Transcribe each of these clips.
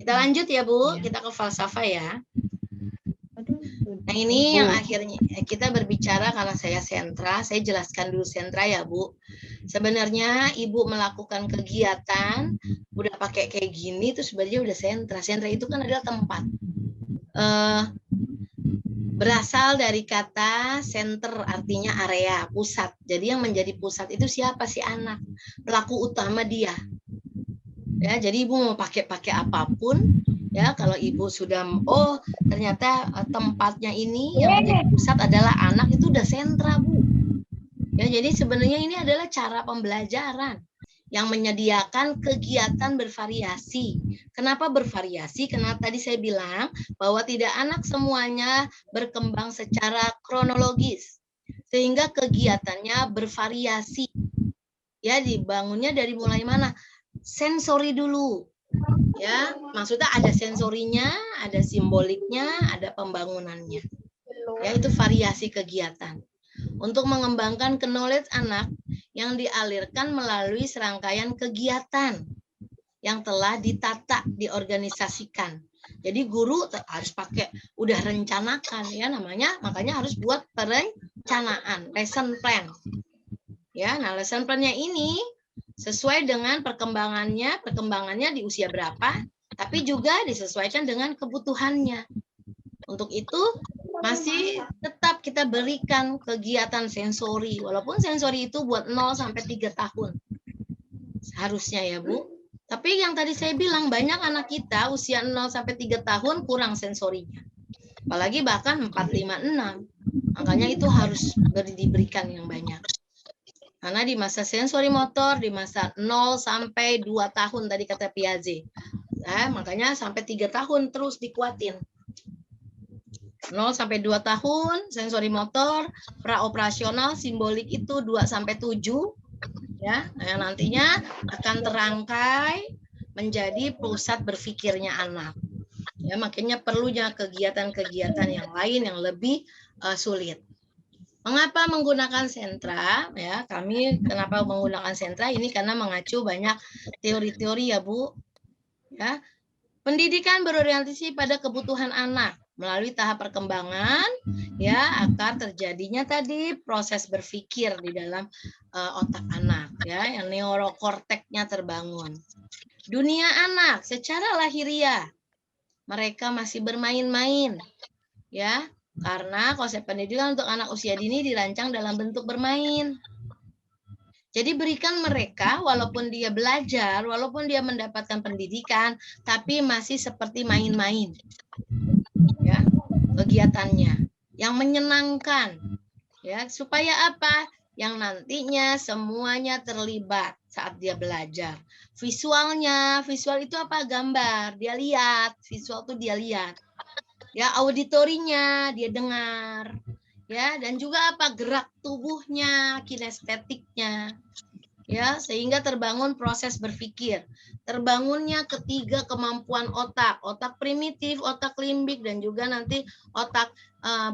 Kita lanjut ya Bu, kita ke falsafah ya. Nah ini yang akhirnya kita berbicara karena saya sentra, saya jelaskan dulu sentra ya Bu. Sebenarnya Ibu melakukan kegiatan, udah pakai kayak gini itu sebenarnya udah sentra. Sentra itu kan adalah tempat. Berasal dari kata center, artinya area, pusat. Jadi yang menjadi pusat itu siapa? Si anak, pelaku utama dia. Ya, jadi Ibu mau pakai apapun, ya kalau Ibu sudah, oh ternyata tempatnya ini yang menjadi pusat adalah anak, itu udah sentra Bu. Ya, jadi sebenarnya ini adalah cara pembelajaran yang menyediakan kegiatan bervariasi. Kenapa bervariasi? Karena tadi saya bilang bahwa tidak anak semuanya berkembang secara kronologis, sehingga kegiatannya bervariasi. Ya, dibangunnya dari mulai mana? Sensori dulu. Ya, maksudnya ada sensorinya, ada simboliknya, ada pembangunannya. Ya, itu variasi kegiatan. Untuk mengembangkan knowledge anak yang dialirkan melalui serangkaian kegiatan yang telah ditata, diorganisasikan. Jadi guru harus pakai, udah rencanakan ya namanya, makanya harus buat perencanaan, lesson plan. Ya, nah lesson plan-nya ini sesuai dengan perkembangannya di usia berapa, tapi juga disesuaikan dengan kebutuhannya. Untuk itu masih tetap kita berikan kegiatan sensori, walaupun sensori itu buat 0 sampai 3 tahun. Harusnya ya Bu. Tapi yang tadi saya bilang, banyak anak kita usia 0 sampai 3 tahun kurang sensorinya. Apalagi bahkan 4, 5, 6. Makanya itu harus diberikan yang banyak. Karena di masa sensori motor, di masa 0 sampai 2 tahun tadi kata Piaget. Makanya sampai 3 tahun terus dikuatin. 0 sampai 2 tahun sensori motor, praoperasional simbolik itu 2 sampai 7 ya. Nah, nantinya akan terangkai menjadi pusat berpikirnya anak. Ya, makanya perlunya kegiatan-kegiatan yang lain yang lebih sulit. Mengapa menggunakan sentra? Ya, kami kenapa menggunakan sentra ini karena mengacu banyak teori-teori ya, Bu. Ya. Pendidikan berorientasi pada kebutuhan anak melalui tahap perkembangan ya agar terjadinya tadi proses berpikir di dalam otak anak ya yang neurokorteknya terbangun. Dunia anak secara lahiriah mereka masih bermain-main ya karena konsep pendidikan untuk anak usia dini dirancang dalam bentuk bermain. Jadi berikan mereka, walaupun dia belajar, walaupun dia mendapatkan pendidikan, tapi masih seperti main-main. Ya, kegiatannya yang menyenangkan. Ya, supaya apa? Yang nantinya semuanya terlibat saat dia belajar. Visualnya, visual itu apa? Gambar, dia lihat, visual itu dia lihat. Ya, auditorinya dia dengar. Ya, dan juga apa? Gerak tubuhnya, kinestetiknya. Ya, sehingga terbangun proses berpikir. Terbangunnya ketiga kemampuan otak, otak primitif, otak limbik, dan juga nanti otak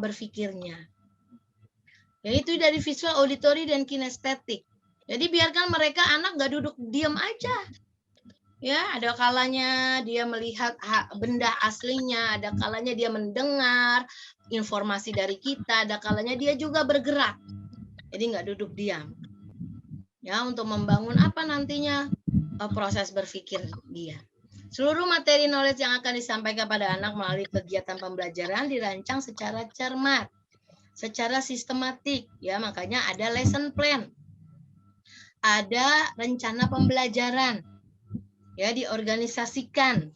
berpikirnya. Yaitu dari visual, auditori, dan kinestetik. Jadi biarkan mereka anak nggak duduk diam aja. Ya, ada kalanya dia melihat benda aslinya, ada kalanya dia mendengar informasi dari kita, ada kalanya dia juga bergerak. Jadi nggak duduk diam. Ya, untuk membangun apa nantinya proses berpikir dia. Seluruh materi knowledge yang akan disampaikan pada anak melalui kegiatan pembelajaran dirancang secara cermat, secara sistematik. Ya, makanya ada lesson plan, ada rencana pembelajaran. Ya, diorganisasikan.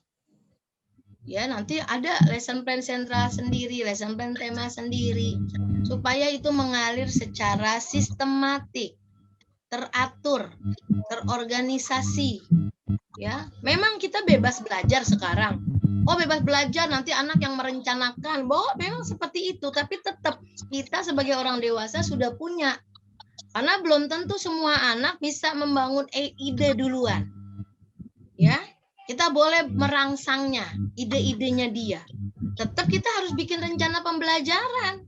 Ya, nanti ada lesson plan sentral sendiri, lesson plan tema sendiri, supaya itu mengalir secara sistematik, teratur, terorganisasi. Ya, memang kita bebas belajar sekarang. Oh, bebas belajar, nanti anak yang merencanakan. Bahwa memang seperti itu, tapi tetap kita sebagai orang dewasa sudah punya. Karena belum tentu semua anak bisa membangun ide duluan. Ya, kita boleh merangsangnya, ide-idenya dia. Tetap kita harus bikin rencana pembelajaran.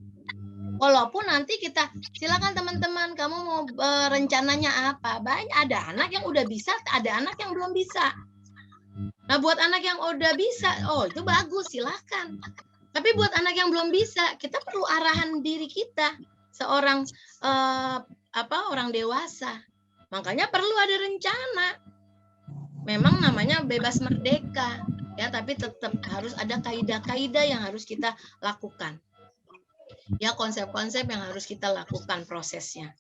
Walaupun nanti kita, silakan teman-teman, kamu mau rencananya apa? Banyak, ada anak yang udah bisa, ada anak yang belum bisa. Nah, buat anak yang udah bisa, oh itu bagus, silahkan. Tapi buat anak yang belum bisa, kita perlu arahan diri kita, seorang orang dewasa. Makanya perlu ada rencana. Memang namanya bebas merdeka, ya, tapi tetap harus ada kaidah-kaidah yang harus kita lakukan. Ya, konsep-konsep yang harus kita lakukan prosesnya.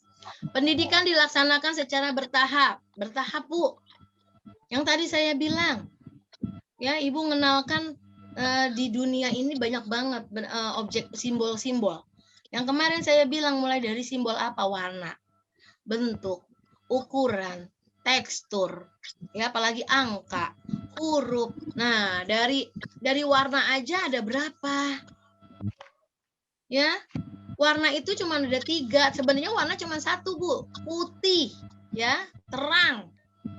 Pendidikan dilaksanakan secara bertahap, Bu. Yang tadi saya bilang, ya, Ibu mengenalkan di dunia ini banyak banget objek simbol-simbol. Yang kemarin saya bilang mulai dari simbol apa? Warna, bentuk, ukuran, tekstur, ya, apalagi angka, huruf. Nah, dari warna aja ada berapa? Ya, warna itu cuma ada 3. Sebenarnya warna cuma 1, Bu. Putih, ya, terang.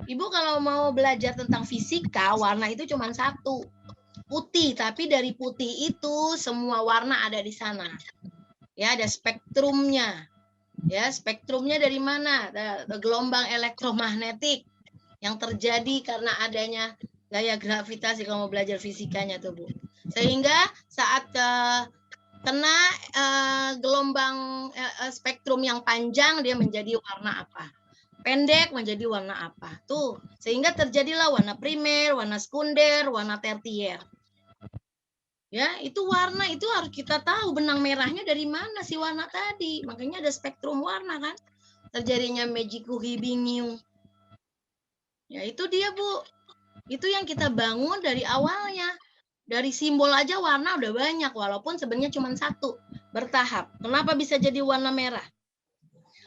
Ibu kalau mau belajar tentang fisika, warna itu cuma 1. Putih, tapi dari putih itu semua warna ada di sana. Ya, ada spektrumnya. Ya, spektrumnya dari mana? Ada gelombang elektromagnetik yang terjadi karena adanya gaya gravitasi kalau mau belajar fisikanya tuh, Bu. Sehingga saat kena gelombang spektrum yang panjang, dia menjadi warna apa? Pendek menjadi warna apa? Tuh, sehingga terjadilah warna primer, warna sekunder, warna tersier. Ya, itu warna itu harus kita tahu benang merahnya dari mana sih warna tadi. Makanya ada spektrum warna kan. Terjadinya Meiji-Kuhi Hibingyu. Ya, itu dia, Bu. Itu yang kita bangun dari awalnya. Dari simbol aja warna udah banyak, walaupun sebenarnya cuma 1, bertahap. Kenapa bisa jadi warna merah?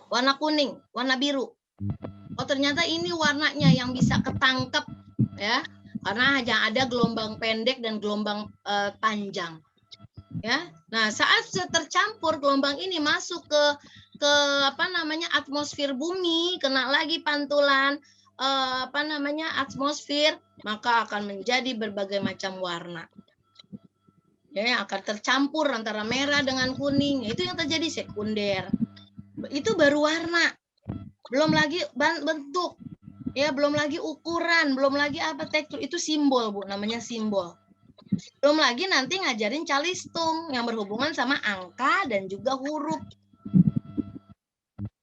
Warna kuning, warna biru. Oh, ternyata ini warnanya yang bisa ketangkep, ya. Karena hanya ada gelombang pendek dan gelombang panjang. Ya. Nah, saat tercampur gelombang ini masuk ke atmosfer bumi, kena lagi pantulan atmosfer, maka akan menjadi berbagai macam warna. Ya, akan tercampur antara merah dengan kuning. Itu yang terjadi sekunder. Itu baru warna. Belum lagi bentuk. Ya, belum lagi ukuran, belum lagi apa tekstur. Itu simbol, Bu, namanya simbol. Belum lagi nanti ngajarin calistung yang berhubungan sama angka dan juga huruf.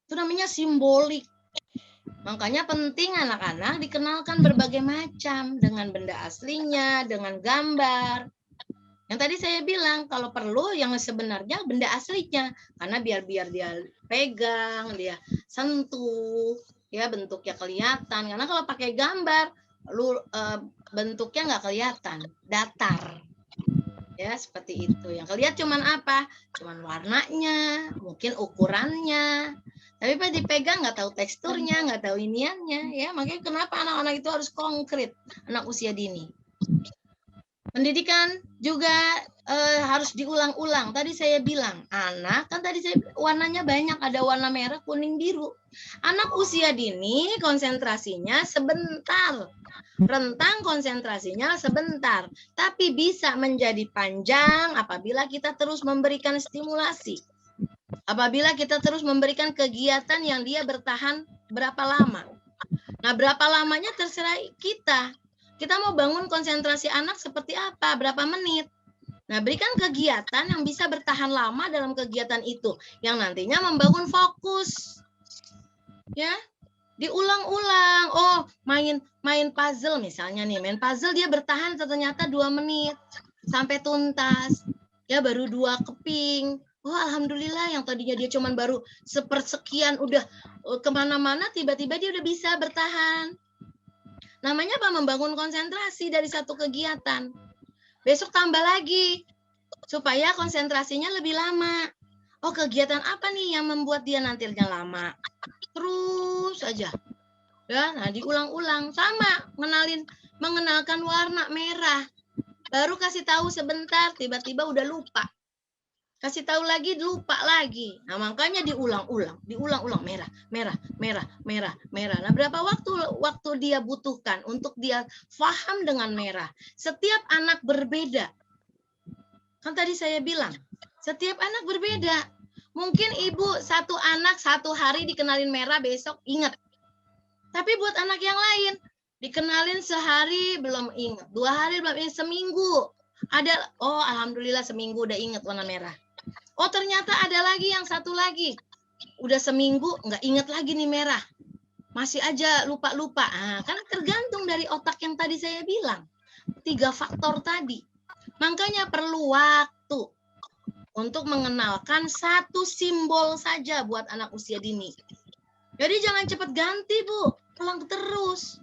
Itu namanya simbolik. Makanya penting anak-anak dikenalkan berbagai macam dengan benda aslinya, dengan gambar. Yang tadi saya bilang kalau perlu yang sebenarnya benda aslinya, karena biar dia pegang, dia sentuh, ya bentuknya kelihatan. Karena kalau pakai gambar, bentuknya nggak kelihatan, datar. Ya, seperti itu. Yang kelihatan cuman apa? Cuman warnanya, mungkin ukurannya. Tapi pas dipegang nggak tahu teksturnya, nggak tahu iniannya. Ya, makanya kenapa anak-anak itu harus konkret, anak usia dini. Pendidikan juga harus diulang-ulang. Tadi saya bilang, anak kan tadi saya warnanya banyak, ada warna merah, kuning, biru. Anak usia dini konsentrasinya sebentar. Rentang konsentrasinya sebentar, tapi bisa menjadi panjang apabila kita terus memberikan stimulasi. Apabila kita terus memberikan kegiatan yang dia bertahan berapa lama. Nah, berapa lamanya terserah kita. Kita mau bangun konsentrasi anak seperti apa, berapa menit. Nah, berikan kegiatan yang bisa bertahan lama dalam kegiatan itu, yang nantinya membangun fokus. Ya, diulang-ulang. Oh, main puzzle misalnya nih, main puzzle dia bertahan ternyata 2 menit sampai tuntas. Ya, baru 2 keping. Oh, alhamdulillah, yang tadinya dia cuman baru sepersekian udah kemana-mana, tiba-tiba dia udah bisa bertahan. Namanya apa? Membangun konsentrasi dari satu kegiatan. Besok tambah lagi, supaya konsentrasinya lebih lama. Oh, kegiatan apa nih yang membuat dia nantinya lama? Terus aja. Ya, nah diulang-ulang. Sama, mengenalkan warna merah. Baru kasih tahu sebentar, tiba-tiba udah lupa. Kasih tahu lagi, lupa lagi. Nah, makanya diulang-ulang, merah, merah, merah, merah, merah. Nah, berapa waktu dia butuhkan untuk dia paham dengan merah? Setiap anak berbeda. Kan tadi saya bilang, setiap anak berbeda. Mungkin ibu satu anak 1 hari dikenalin merah, besok ingat. Tapi buat anak yang lain, Dikenalin sehari belum ingat, 2 hari belum ingat, seminggu ada, oh alhamdulillah seminggu udah ingat warna merah. Oh ternyata ada lagi yang satu lagi, udah seminggu nggak ingat lagi nih merah, masih aja lupa-lupa. Nah, kan tergantung dari otak yang tadi saya bilang, 3 faktor tadi. Makanya perlu waktu untuk mengenalkan satu simbol saja buat anak usia dini. Jadi jangan cepat ganti, Bu, ulang terus.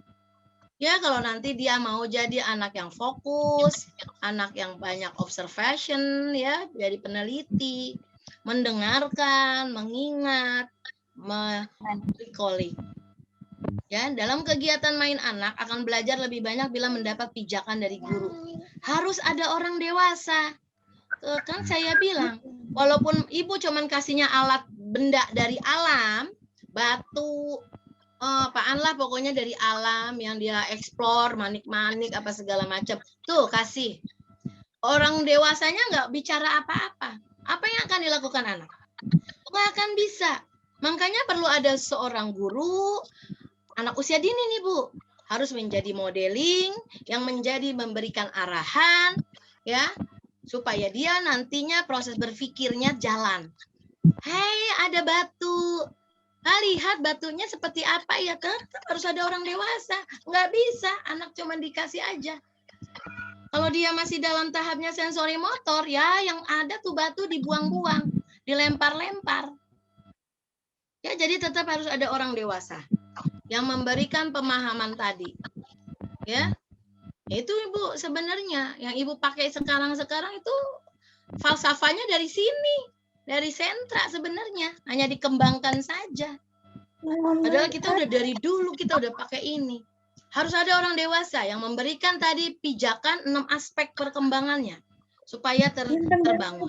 Ya, kalau nanti dia mau jadi anak yang fokus, anak yang banyak observation, ya, jadi peneliti, mendengarkan, mengingat, recalling. Ya, dalam kegiatan main anak akan belajar lebih banyak bila mendapat pijakan dari guru. Harus ada orang dewasa. Kan saya bilang, walaupun ibu cuman kasihnya alat benda dari alam, batu, apaan lah pokoknya dari alam yang dia explore, manik-manik apa segala macam. Tuh kasih. Orang dewasanya nggak bicara apa-apa. Apa yang akan dilakukan anak? Nggak akan bisa. Makanya perlu ada seorang guru, anak usia dini nih Bu, harus menjadi modeling yang memberikan arahan, ya, supaya dia nantinya proses berpikirnya jalan. Hei, ada batu. Nah, lihat batunya seperti apa ya, tetap harus ada orang dewasa. Nggak bisa, anak cuma dikasih aja. Kalau dia masih dalam tahapnya sensori motor, ya yang ada tuh batu dibuang-buang, dilempar-lempar. Ya, jadi tetap harus ada orang dewasa yang memberikan pemahaman tadi. Ya, itu Ibu sebenarnya yang Ibu pakai sekarang-sekarang itu falsafahnya dari sini, dari sentra sebenarnya, hanya dikembangkan saja. Padahal kita udah dari dulu kita udah pakai ini. Harus ada orang dewasa yang memberikan tadi pijakan 6 aspek perkembangannya supaya terbangun.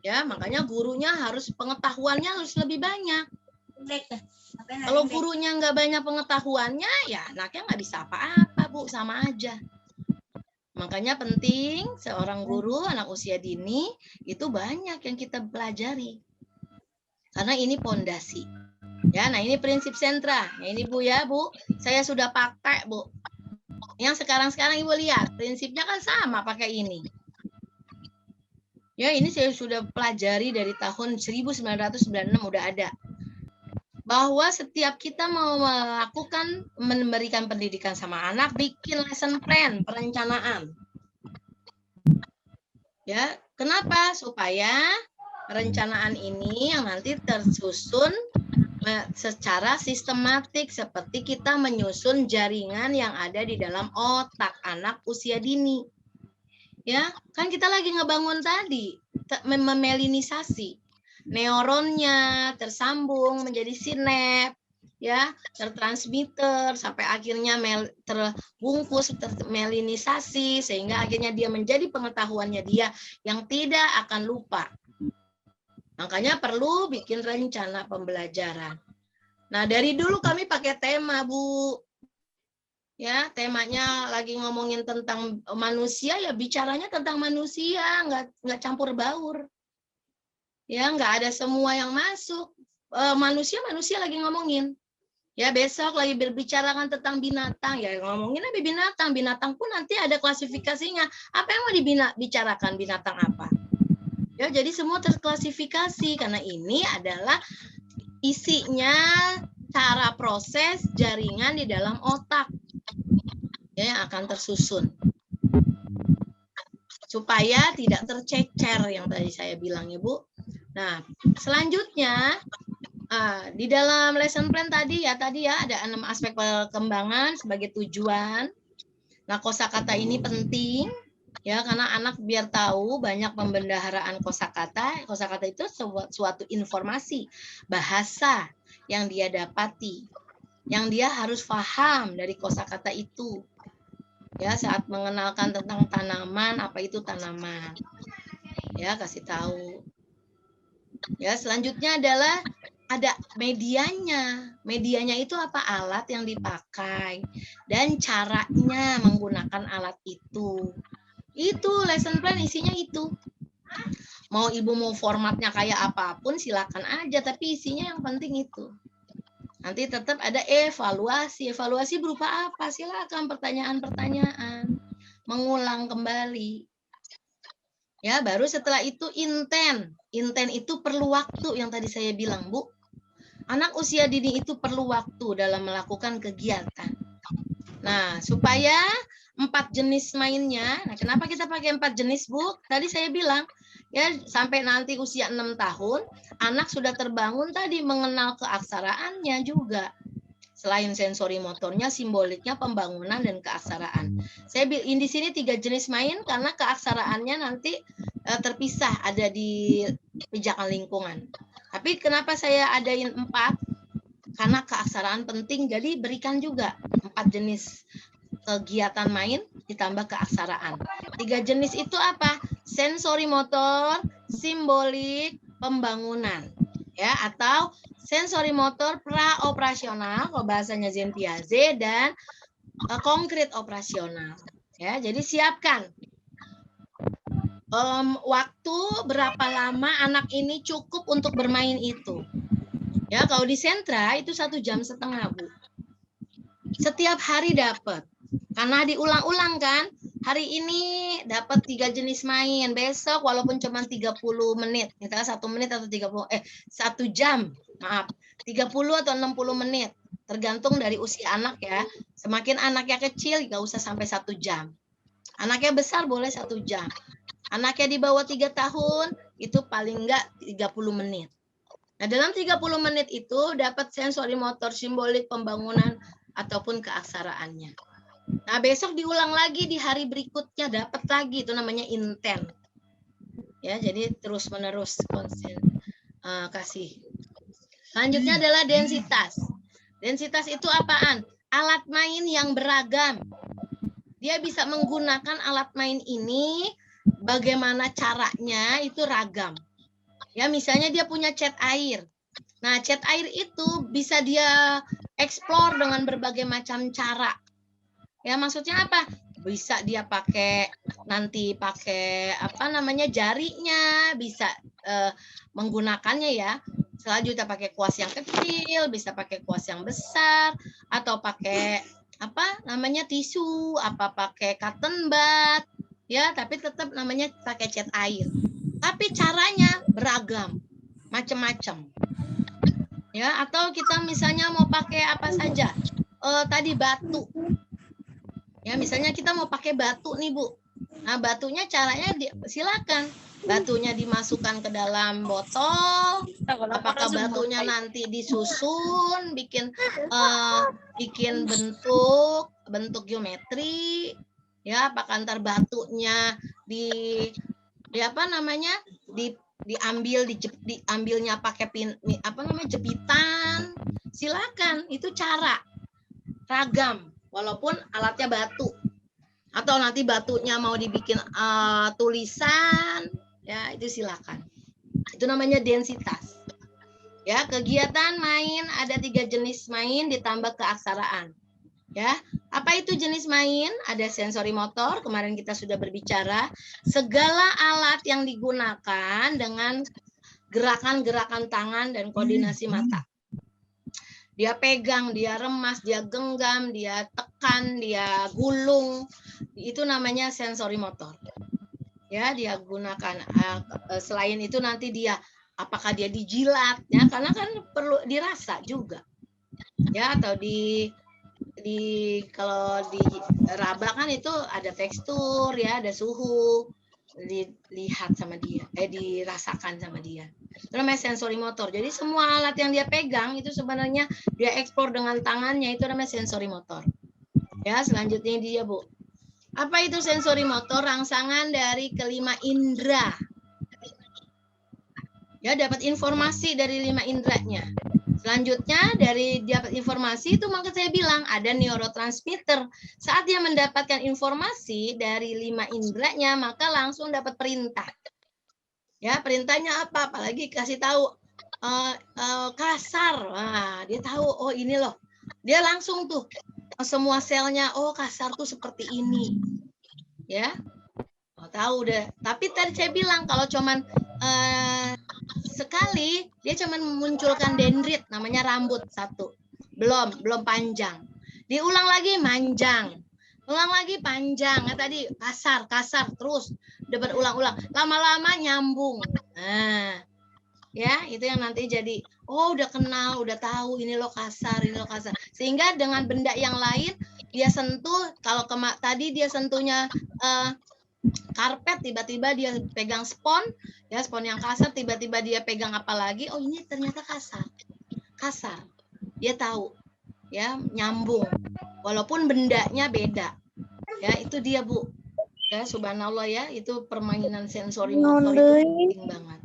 Ya, makanya gurunya harus pengetahuannya harus lebih banyak. Kalau gurunya nggak banyak pengetahuannya, ya anaknya nggak bisa apa-apa, Bu, sama aja. Makanya penting seorang guru anak usia dini itu banyak yang kita pelajari. Karena ini pondasi. Ya, nah ini prinsip sentra. Nah, ini Bu ya, Bu. Saya sudah pakai, Bu. Yang sekarang-sekarang Ibu lihat, prinsipnya kan sama pakai ini. Ya, ini saya sudah pelajari dari tahun 1996 udah ada. Bahwa setiap kita mau melakukan memberikan pendidikan sama anak, bikin lesson plan, perencanaan. Ya, kenapa? Supaya perencanaan ini yang nanti tersusun secara sistematik seperti kita menyusun jaringan yang ada di dalam otak anak usia dini. Ya, kan kita lagi ngebangun tadi, memelinisasi. Neuronnya tersambung menjadi sinap, ya, tertransmitter sampai akhirnya terbungkus, termelinisasi sehingga akhirnya dia menjadi pengetahuannya dia yang tidak akan lupa. Makanya perlu bikin rencana pembelajaran. Nah, dari dulu kami pakai tema, Bu. Ya, temanya lagi ngomongin tentang manusia, ya bicaranya tentang manusia, nggak campur baur. Ya, nggak ada semua yang masuk. Manusia lagi ngomongin. Ya, besok lagi berbicarakan tentang binatang, ya ngomongin aja binatang. Binatang pun nanti ada klasifikasinya. Apa yang mau dibicarakan binatang apa? Ya, jadi semua terklasifikasi karena ini adalah isinya cara proses jaringan di dalam otak ya, yang akan tersusun supaya tidak tercecer yang tadi saya bilang ya Bu. Nah, selanjutnya di dalam lesson plan tadi ya ada 6 aspek perkembangan sebagai tujuan. Nah, kosakata ini penting ya, karena anak biar tahu banyak pembendaharaan kosakata. Kosakata itu suatu informasi, bahasa yang dia dapati, yang dia harus paham dari kosakata itu. Ya, saat mengenalkan tentang tanaman, apa itu tanaman. Ya, kasih tahu. Ya, selanjutnya adalah ada medianya. Medianya itu apa? Alat yang dipakai dan caranya menggunakan alat itu. Itu lesson plan isinya itu. Mau Ibu mau formatnya kayak apapun silakan aja, tapi isinya yang penting itu. Nanti tetap ada evaluasi. Evaluasi berupa apa? Silakan pertanyaan-pertanyaan. Mengulang kembali. Ya, baru setelah itu inten. Inten itu perlu waktu yang tadi saya bilang, Bu. Anak usia dini itu perlu waktu dalam melakukan kegiatan. Nah, supaya 4 jenis mainnya. Nah, kenapa kita pakai 4 jenis, Bu? Tadi saya bilang, ya sampai nanti usia 6 tahun, anak sudah terbangun tadi mengenal keaksaraannya juga. Selain sensori motornya, simboliknya, pembangunan, dan keaksaraan. Saya bilang di sini 3 jenis main karena keaksaraannya nanti terpisah ada di pijakan lingkungan. Tapi kenapa saya adain 4? Karena keaksaraan penting, jadi berikan juga 4 jenis kegiatan main ditambah keaksaraan. 3 jenis itu apa? Sensori motor, simbolik, pembangunan. Ya, atau sensori motor pra-operasional, kalau bahasanya Zen Piaget, dan konkret operasional. Ya, jadi siapkan waktu berapa lama anak ini cukup untuk bermain itu. Ya, kalau di sentra itu 1,5 jam, Bu. Setiap hari dapat. Karena diulang-ulang kan. Hari ini dapat 3 jenis main. Besok walaupun cuma 30 menit. Misalnya 1 menit atau 1 jam. Maaf. 30 atau 60 menit. Tergantung dari usia anak ya. Semakin anaknya kecil nggak usah sampai 1 jam. Anaknya besar boleh 1 jam. Anaknya di bawah 3 tahun itu paling nggak 30 menit. Nah, dalam 30 menit itu dapat sensori motor, simbolik, pembangunan, ataupun keaksaraannya. Nah, besok diulang lagi di hari berikutnya, dapat lagi, itu namanya intent. Ya, jadi terus-menerus kasih. Selanjutnya adalah densitas. Densitas itu apaan? Alat main yang beragam. Dia bisa menggunakan alat main ini, bagaimana caranya itu ragam. Ya, misalnya dia punya cat air. Nah, cat air itu bisa dia explore dengan berbagai macam cara. Ya, maksudnya apa? Bisa dia pakai jarinya, bisa menggunakannya ya. Selanjutnya pakai kuas yang kecil, bisa pakai kuas yang besar, atau pakai tisu, pakai cotton bud, ya, tapi tetap namanya pakai cat air. Tapi caranya beragam, macam-macam. Ya, atau kita misalnya mau pakai apa saja. Tadi batu. Ya, misalnya kita mau pakai batu nih, Bu. Nah, batunya caranya silakan. Batunya dimasukkan ke dalam botol. Apakah batunya nanti disusun, bikin bentuk geometri, ya, apakah antar batunya diambilnya pakai jepitan, silakan, itu cara ragam walaupun alatnya batu, atau nanti batunya mau dibikin tulisan, ya, itu silakan. Itu namanya densitas. Ya, kegiatan main ada 3 jenis main ditambah keaksaraan. Ya, apa itu jenis main? Ada sensori motor, kemarin kita sudah berbicara. Segala alat yang digunakan dengan gerakan-gerakan tangan dan koordinasi mata. Dia pegang, dia remas, dia genggam, dia tekan, dia gulung. Itu namanya sensori motor. Ya, dia gunakan. Selain itu nanti dia, apakah dia dijilat, ya, karena kan perlu dirasa juga. Ya, atau kalau diraba kan itu ada tekstur, ya, ada suhu, dilihat sama dia, dirasakan sama dia. Itu namanya sensori motor. Jadi semua alat yang dia pegang itu sebenarnya dia eksplor dengan tangannya, itu namanya sensori motor. Ya, selanjutnya dia, Bu. Apa itu sensori motor? Rangsangan dari kelima indera. Ya, dapat informasi dari 5 inderanya. Selanjutnya dari dapat informasi itu maka saya bilang ada neurotransmitter. Saat dia mendapatkan informasi dari 5 inderanya maka langsung dapat perintah. Ya, perintahnya apa? Apalagi kasih tahu kasar. Nah, dia tahu, oh ini loh. Dia langsung tuh semua selnya, oh kasar tuh seperti ini. Ya. Oh, tahu deh. Tapi tadi saya bilang kalau cuman sekali dia cuma memunculkan dendrit, namanya rambut satu. belum panjang. Diulang lagi manjang. Ulang lagi panjang. Nah, tadi kasar terus berulang-ulang. Lama-lama nyambung. Nah, ya, itu yang nanti jadi udah kenal, udah tahu ini lo kasar, ini lo kasar. Sehingga dengan benda yang lain dia sentuh, kalau tadi dia sentuhnya karpet, tiba-tiba dia pegang spon, ya spon yang kasar, tiba-tiba dia pegang apa lagi, oh ini ternyata kasar. Dia tahu, ya, nyambung. Walaupun bendanya beda. Ya, itu dia, Bu. Ya, subhanallah ya, itu permainan sensori motor itu penting banget.